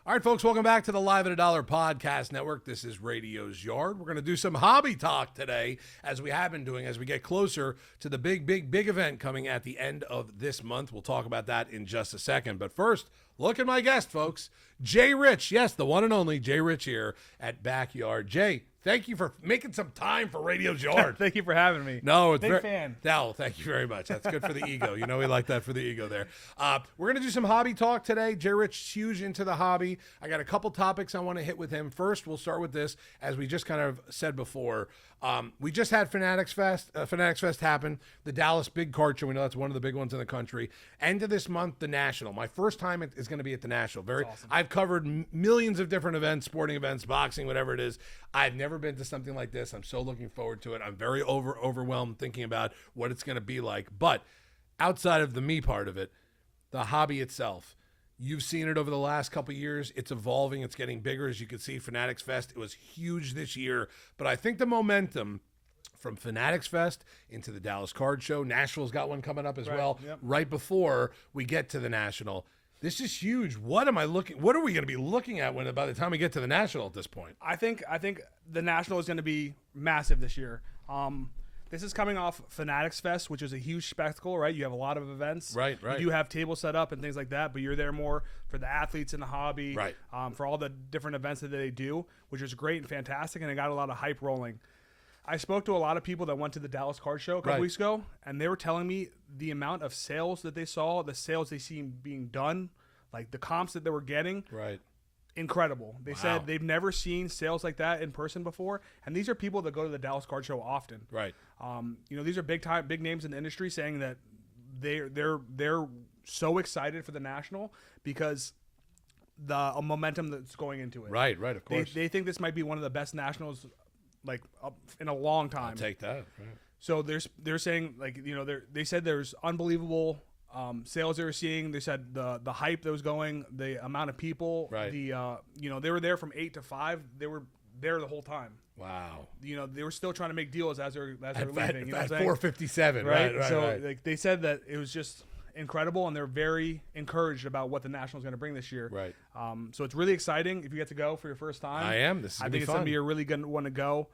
All right, folks, welcome back to the Live at a Dollar Podcast Network. This is Radio's Yard. We're going to do some hobby talk today, as we have been doing, as we get closer to the big event coming at the end of this month. We'll talk about that in just a second. But first, look at my guest, folks. Jay Rich. Yes, the one and only Jay Rich here at Backyard. Jay, thank you for making some time for Radio's Yard. Thank you for having me. No, it's big fan. No, thank you very much. That's good for the ego. You know, we like that for the ego there. We're going to do some hobby talk today. Jay Rich, huge into the hobby. I got a couple topics I want to hit with him. First, we'll start with this. As we just kind of said before, we just had Fanatics Fest. Fanatics Fest happen. The Dallas Big Card Show. We know that's one of the big ones in the country. End of this month, the National. My first time is going to be at the National. Awesome. I've covered millions of different events, sporting events, boxing, whatever it is. I've never been to something like this. I'm so looking forward to it. I'm very overwhelmed thinking about what it's going to be like. But outside of the me part of it, the hobby itself, you've seen it over the last couple of years. It's evolving. It's getting bigger. As you can see, Fanatics Fest, it was huge this year. But I think the momentum from Fanatics Fest into the Dallas Card Show, Nashville's got one coming up as well, right before we get to the National. This is huge. What are we going to be looking at by the time we get to the National at this point? I think the National is going to be massive this year. This is coming off Fanatics Fest, which is a huge spectacle, right? You have a lot of events. Right. You have tables set up and things like that, but you're there more for the athletes in the hobby, right? For all the different events that they do, which is great and fantastic, and it got a lot of hype rolling. I spoke to a lot of people that went to the Dallas Card Show a couple weeks ago, and they were telling me the amount of sales that they saw, the sales they see being done, like the comps that they were getting. Right. Incredible. They said they've never seen sales like that in person before, and these are people that go to the Dallas Card Show often. Right. These are big names in the industry saying that they're so excited for the National because the momentum that's going into it. Right. Of course. They think this might be one of the best Nationals in a long time. I'll take that. Right. So they're saying they said there's unbelievable sales they were seeing. They said the hype that was going, the amount of people, right. They were there from 8 to 5. They were there the whole time. Wow. They were still trying to make deals as they're leaving. At 4:57, right? So they said that it was just incredible, and they're very encouraged about what the National is going to bring this year. Right. So it's really exciting if you get to go for your first time. I am. I think it's going to be a really good one to go.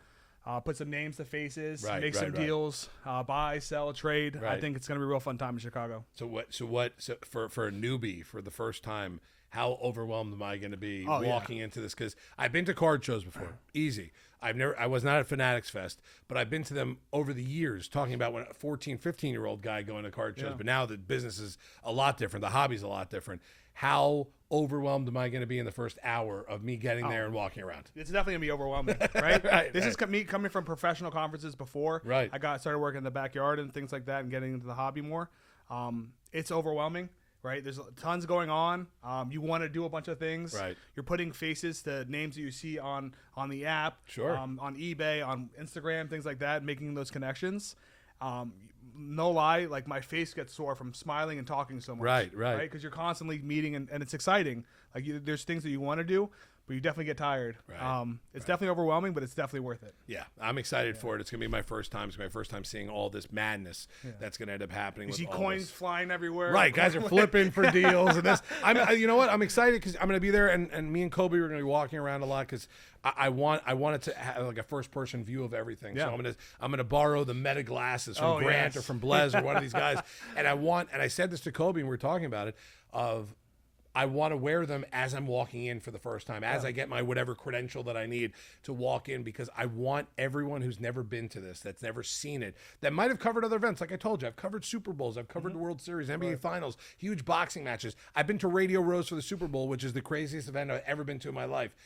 Put some names to faces, make some deals, buy, sell, trade. Right. I think it's going to be a real fun time in Chicago. So for a newbie for the first time, how overwhelmed am I going to be walking into this? Because I've been to card shows before. Easy. I was not at Fanatics Fest, but I've been to them over the years, talking about when a 14, 15-year-old guy going to card shows. But now the business is a lot different. The hobby's a lot different. How overwhelmed am I going to be in the first hour of me getting there and walking around? It's definitely going to be overwhelming, right? This is me coming from professional started working in the backyard and things like that and getting into the hobby more. It's overwhelming. Right, there's tons going on. You want to do a bunch of things. Right, you're putting faces to names that you see on the app, on eBay, on Instagram, things like that, making those connections. No lie, like my face gets sore from smiling and talking so much. Right, because you're constantly meeting and it's exciting. Like there's things that you want to do, but you definitely get tired. It's definitely overwhelming, but it's definitely worth it. Yeah, I'm excited for it. It's going to be my first time. It's my first time seeing all this madness that's going to end up happening. You see coins flying everywhere. Right, guys are flipping for deals and this. You know what? I'm excited because I'm going to be there, and me and Kobe are going to be walking around a lot because I wanted to have like a first person view of everything. So I'm gonna borrow the Meta glasses from Grant or from Blez or one of these guys, and I said this to Kobe and we were talking about it I want to wear them as I'm walking in for the first time, as I get my whatever credential that I need to walk in, because I want everyone who's never been to this, that's never seen it, that might have covered other events. Like I told you, I've covered Super Bowls, I've covered the World Series, NBA Finals, huge boxing matches. I've been to Radio Rows for the Super Bowl, which is the craziest event I've ever been to in my life.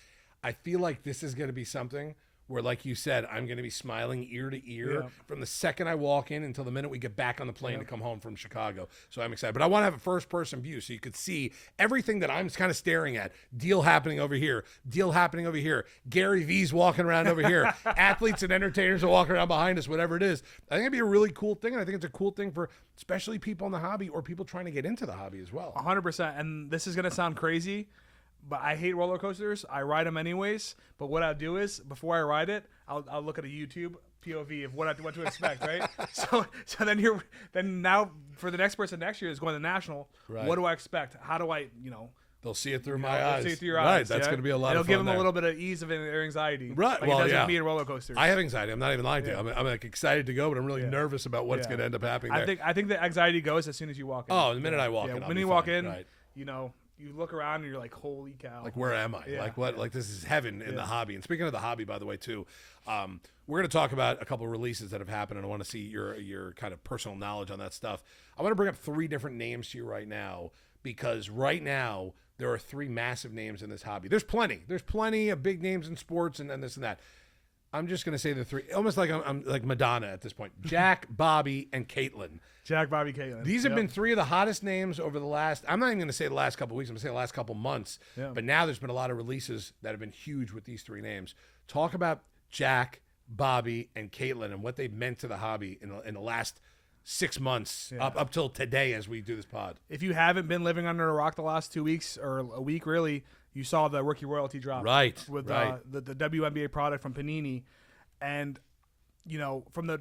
I feel like this is going to be something where, like you said, I'm going to be smiling ear to ear from the second I walk in until the minute we get back on the plane to come home from Chicago. So I'm excited. But I want to have a first-person view so you could see everything that I'm kind of staring at. Deal happening over here. Deal happening over here. Gary V's walking around over here. Athletes and entertainers are walking around behind us, whatever it is. I think it'd be a really cool thing, and I think it's a cool thing for especially people in the hobby or people trying to get into the hobby as well. 100%. And this is going to sound crazy, but I hate roller coasters. I ride them anyways. But what I'll do is, before I ride it, I'll look at a YouTube POV of what to expect, right? So then now for the next person next year is going to the National. Right. What do I expect? How do I They'll see it through my eyes. See it through your right, eyes. that's going to be a lot It'll of fun. It'll give them there. a little bit of ease of their anxiety. Right. Like Well, it does yeah. with me at roller coasters. I have anxiety. I'm not even lying to you. I'm like excited to go, but I'm really Yeah. nervous about what's Yeah. going to end up happening there. I think the anxiety goes as soon as you walk in. Oh, the minute I walk in, I'll when be you walk fine. in, Right. you know, you look around and you're like, holy cow. Like, where am I? Yeah. Like, what? Yeah. Like, this is heaven in the hobby. And speaking of the hobby, by the way, too, we're going to talk about a couple of releases that have happened, and I want to see your kind of personal knowledge on that stuff. I want to bring up 3 different names to you right now, because right now there are 3 massive names in this hobby. There's plenty. There's plenty of big names in sports and this and that. I'm just going to say the 3, almost like I'm like Madonna at this point. Jack, Bobby, and Caitlin. Jack, Bobby, Caitlin. These have been 3 of the hottest names over the last, I'm not even going to say the last couple of weeks, I'm going to say the last couple of months. Yeah. But now there's been a lot of releases that have been huge with these 3 names. Talk about Jack, Bobby, and Caitlin and what they've meant to the hobby in the last 6 months, up till today as we do this pod. If you haven't been living under a rock the last 2 weeks or a week, really, you saw the rookie royalty drop. Right, With right. The WNBA product from Panini. And, you know, from the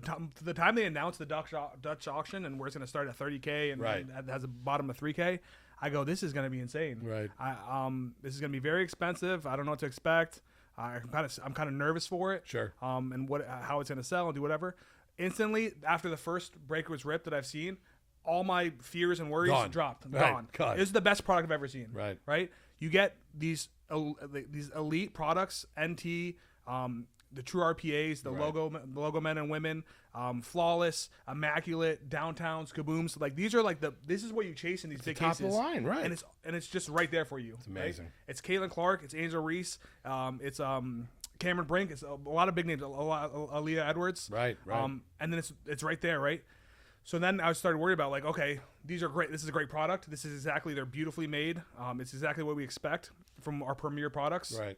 time they announced the Dutch auction and where it's going to start at $30K and, Right. and has a bottom of $3K, I go, this is going to be insane. Right. This is going to be very expensive. I don't know what to expect. I'm kind of nervous for it. Sure. And how it's going to sell and do whatever. Instantly, after the first break was ripped that I've seen, all my fears and worries Gone. dropped. Right. Gone. Gone. It's the best product I've ever seen. Right. Right. You get these elite products, NT, the true RPAs, the logo men and women, flawless, immaculate, downtowns, kabooms. Like these are this is what you chase in these big top cases. of the line, right. And it's just right there for you. It's amazing. It's Caitlin Clark. It's Angel Reese. It's Cameron Brink. It's a lot of big names. Aaliyah Edwards. Right. And then it's right there, right? So then I started worried about, like, okay, these are great. This is a great product. This is exactly, they're beautifully made. It's exactly what we expect from our premier products. Right.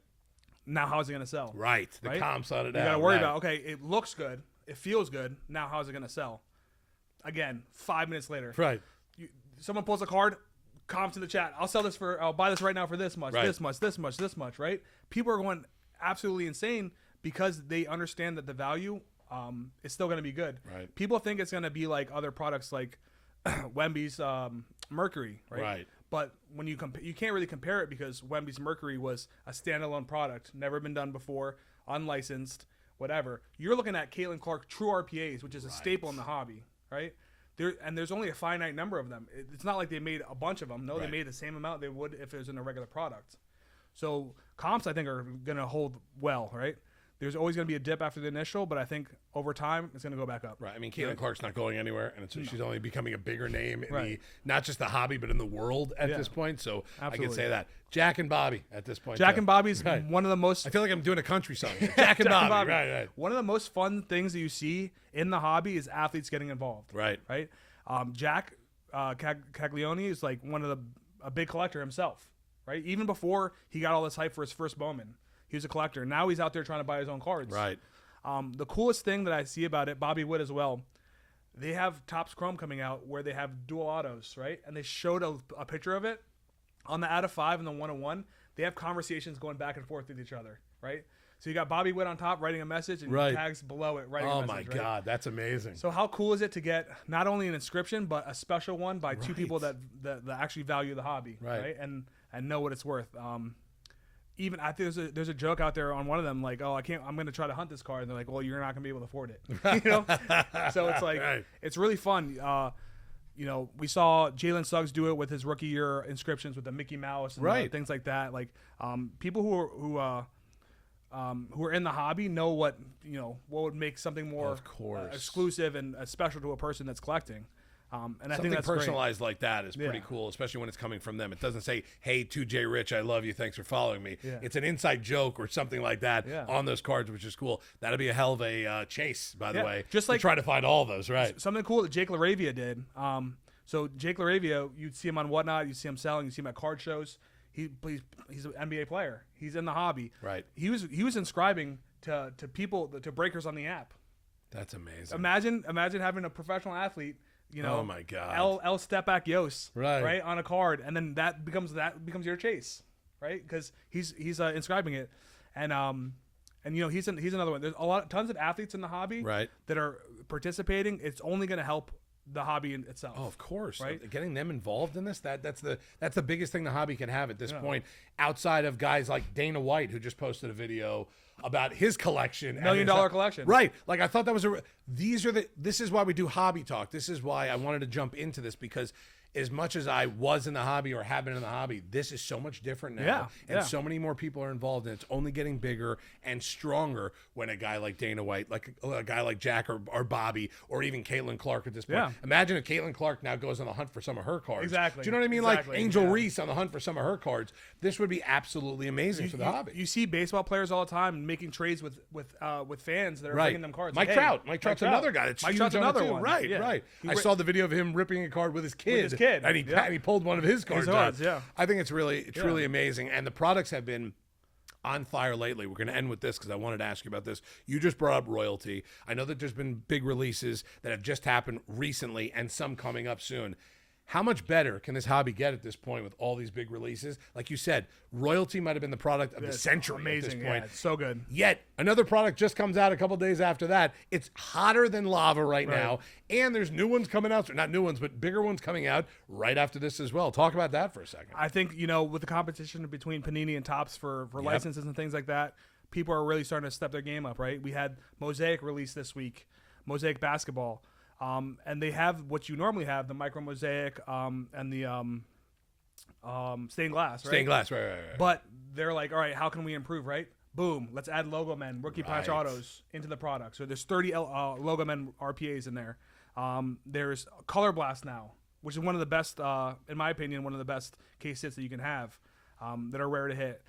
Now, how is it going to sell? Right. The Right? comps on it. You got to worry about, okay, it looks good. It feels good. Now, how is it going to sell? Again, 5 minutes later. Right. Someone pulls a card, comps in the chat. I'll buy this right now for this much, Right. this much, right? People are going absolutely insane because they understand that the value is still going to be good. Right. People think it's going to be like other products like Wemby's Mercury, right? Right. But when you you can't really compare it because Wemby's Mercury was a standalone product, never been done before, unlicensed, whatever. You're looking at Caitlin Clark True RPAs, which is a staple in the hobby, right? There's only a finite number of them. It's not like they made a bunch of them. No, Right. They made the same amount they would if it was in a regular product. So comps, I think, are going to hold well, right? There's always going to be a dip after the initial, but I think over time it's going to go back up. Right. I mean, Caitlin Clark's not going anywhere, and she's only becoming a bigger name in Right. not just the hobby, but in the world at Yeah. this point. So I Absolutely. can say that. Jack and Bobby at this point. Jack too. and Bobby's Right. one of the most I feel like I'm doing a country song. here. Jack and Bobby. Right. One of the most fun things that you see in the hobby is athletes getting involved. Right. Right. Jack Caglione is like a big collector himself. Right. Even before he got all this hype for his first Bowman, he was a collector. Now he's out there trying to buy his own cards. Right. The coolest thing that I see about it, Bobby Wood as well, they have Topps Chrome coming out where they have dual autos, right? And they showed a picture of it on the out of 5 and the 101. They have conversations going back and forth with each other, right? So you got Bobby Wood on top writing a message and Right. tags below it writing a Oh message. my right? God, that's amazing. So how cool is it to get not only an inscription but a special one by two people that actually value the hobby, Right. And know what it's worth. Even I think there's a joke out there on one of them like, oh, I'm going to try to hunt this card, and they're like, well, you're not going to be able to afford it, you know. So it's like Right. it's really fun. You know, we saw Jalen Suggs do it with his rookie year inscriptions with the Mickey Mouse and Right. things like that. Like people who are in the hobby know what would make something more Of course. exclusive and special to a person that's collecting. And I Something think that's great. personalized like that is pretty Yeah. cool, especially when it's coming from them. It doesn't say, hey, 2J Rich, I love you. Thanks for following me. Yeah. It's an inside joke or something like that Yeah. on those cards, which is cool. That'll be a hell of a chase, by the Yeah. way. Just to like- try to find all those, right? Something cool that Jake LaRavia did. So Jake LaRavia, you'd see him on Whatnot, you'd see him selling, you see him at card shows. He's an NBA player. He's in the hobby. Right. He was inscribing to people, to breakers on the app. That's amazing. Imagine having a professional athlete, Oh my God. L step back Yos, Right. on a card, and then that becomes your chase, right? Because he's inscribing it, and he's another one. There's tons of athletes in the hobby, Right. that are participating. It's only going to help the hobby in itself. Oh, of course. Right? Getting them involved in this, that's the biggest thing the hobby can have at this point, outside of guys like Dana White, who just posted a video about his collection. $1 million collection. Right. Like, I thought that was this is why we do Hobby Talk. This is why I wanted to jump into this, because as much as I was in the hobby or have been in the hobby, this is so much different now. And so many more people are involved, and it's only getting bigger and stronger when a guy like Dana White, like a guy like Jack or Bobby, or even Caitlin Clark at this point. Yeah. Imagine if Caitlin Clark now goes on the hunt for some of her cards. Exactly. Do you know what I mean? Exactly. Like Angel Reese on the hunt for some of her cards. This would be absolutely amazing for the hobby. You see baseball players all the time making trades with fans that are bringing them cards. Mike Trout. Mike Trout's another guy that's Mike huge Trout's on another it too. one. Right, Yeah. right. I saw the video of him ripping a card with his kid. And he pulled one of his cards out. Yeah. I think it's really amazing. And the products have been on fire lately. We're going to end with this because I wanted to ask you about this. You just brought up royalty. I know that there's been big releases that have just happened recently and some coming up soon. How much better can this hobby get at this point with all these big releases? Like you said, royalty might have been the product of the century at this point. Yeah, it's so good. Yet another product just comes out a couple days after that. It's hotter than lava right now, and there's new ones coming out. Not new ones, but bigger ones coming out right after this as well. Talk about that for a second. I think, with the competition between Panini and Topps for licenses and things like that, people are really starting to step their game up, right? We had Mosaic release this week, Mosaic Basketball. And they have what you normally have, the micro mosaic and the stained glass, right? Stained glass, right. But they're like, all right, how can we improve, right? Boom, let's add Logo Men, Rookie Patch Autos into the product. So there's 30 Logo Men RPAs in there. There's Color Blast now, which is one of the best, in my opinion, one of the best case hits that you can have that are rare to hit.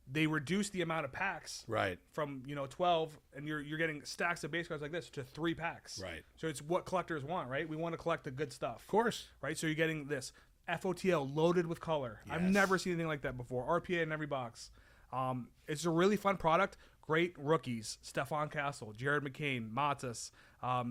They reduced the amount of packs from 12, and you're getting stacks of base cards like this to 3 packs. Right. So it's what collectors want, right? We want to collect the good stuff. Of course. Right? So you're getting this FOTL loaded with color. Yes. I've never seen anything like that before. RPA in every box. It's a really fun product. Great rookies. Stephon Castle, Jared McCain, Matas,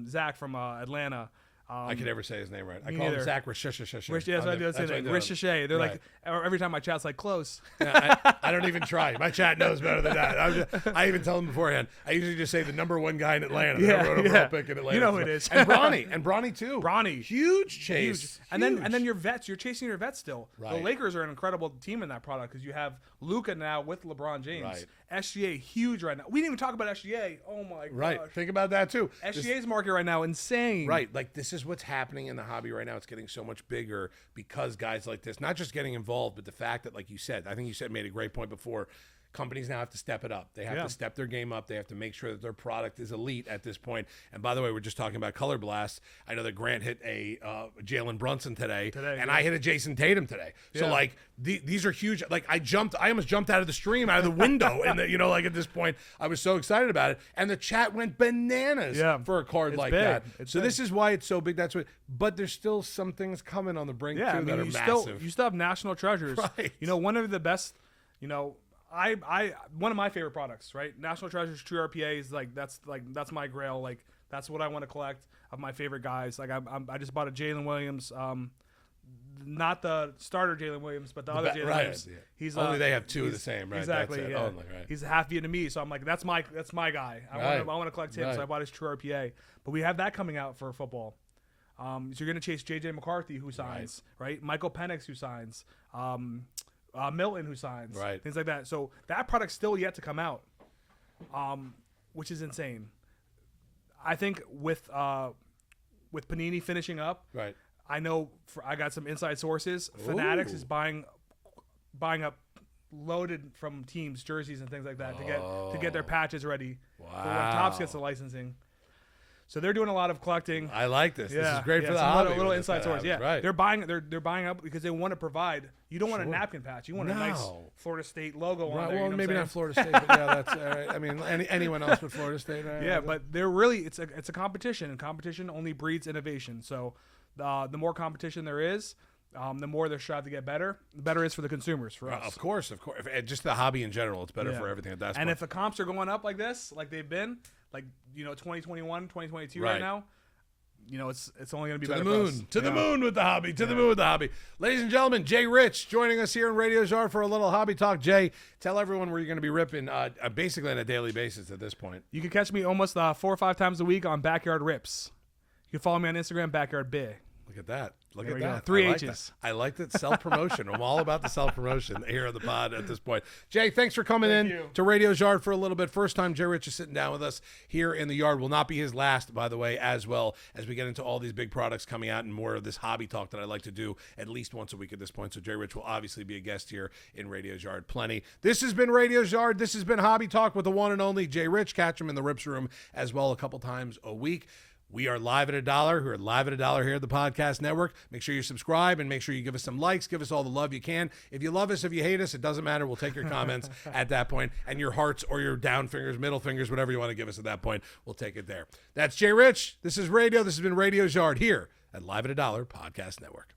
Zach from Atlanta. I can never say his name right. I call him Zach Rishishashay. Yes, I do. That's it. Rishishashay. They're like, every time my chat's like, close. I don't even try. My chat knows better than that. I even tell them beforehand. I usually just say the number 1 guy in Atlanta. I wrote overall pick in Atlanta. You know who it is. And Bronny too. Bronny. Huge chase. Huge. And then your vets. You're chasing your vets still. Right. The Lakers are an incredible team in that product because you have Luka now with LeBron James. Right. SGA, huge right now. We didn't even talk about SGA. Oh, my gosh. Right. Think about that, too. SGA's market right now, insane. Right. Like, this is what's happening in the hobby right now. It's getting so much bigger because guys like this, not just getting involved, but the fact that, like you said, I think you made a great point before, companies now have to step it up. They have to step their game up. They have to make sure that their product is elite at this point. And by the way, we're just talking about Color Blast. I know that Grant hit a Jalen Brunson today and I hit a Jason Tatum today. So like these are huge. Like I almost jumped out of the stream, out of the window, and like at this point, I was so excited about it. And the chat went bananas for a card like that. So this is why it's so big. That's what. But there's still some things coming on the brink too that are massive. You still have national treasures. Right. One of the best. One of my favorite products, right? National Treasures True RPA is that's my grail. Like that's what I want to collect of my favorite guys. Like I just bought a Jalen Williams, not the starter Jalen Williams, but the other Jalen Williams. Yeah. He's only they have 2 of the same, right? Exactly. That's yeah. only, right. He's half Vietnamese, so I'm like, that's my guy. I want to collect him, so I bought his True RPA. But we have that coming out for football. So you're gonna chase JJ McCarthy, who signs, right? Michael Penix, who signs. Milton, who signs, things like that. So that product's still yet to come out, which is insane. I think with Panini finishing up, I know I got some inside sources. Fanatics is buying up loaded from teams jerseys and things like that to get their patches ready for when Topps gets the licensing. So they're doing a lot of collecting. I like this. This is great for the hobby. Little inside source. They're buying up because they want to provide. You don't want a napkin patch. You want a nice Florida State logo on there. Well, maybe not Florida State, but that's all right. I mean, anyone else but Florida State. But they're really it's a competition, and competition only breeds innovation. So the more competition there is, the more they're strive to get better. The better it is for the consumers, for us. Of course. Just the hobby in general, it's better for everything at that point. And if the comps are going up like this, like they've been, like 2021, 2022 right now, it's only going to be better for us. To the moon with the hobby. To the moon with the hobby. Ladies and gentlemen, Jay Rich joining us here in Radio Czar for a little hobby talk. Jay, tell everyone where you're going to be ripping basically on a daily basis at this point. You can catch me almost 4 or 5 times a week on Backyard Rips. can follow me on Instagram, Backyard Bay. Look at that. Look There at we go. that. 3 I like H's. that. I like that self-promotion. I'm all about the self-promotion here on the pod at this point. Jay, thanks for coming in to Radio's Yard for a little bit. First time Jay Rich is sitting down with us here in the yard. Will not be his last, by the way, as well as we get into all these big products coming out and more of this hobby talk that I like to do at least once a week at this point. So Jay Rich will obviously be a guest here in Radio's Yard plenty. This has been Radio's Yard. This has been Hobby Talk with the one and only Jay Rich. Catch him in the Rips Room as well a couple times a week. We are live at $1. We're live at $1 here at the Podcast Network. Make sure you subscribe and make sure you give us some likes. Give us all the love you can. If you love us, if you hate us, it doesn't matter. We'll take your comments at that point, and your hearts or your down fingers, middle fingers, whatever you want to give us at that point. We'll take it there. That's Jay Rich. This is Radio. This has been Radio's Yard here at Live at $1 Podcast Network.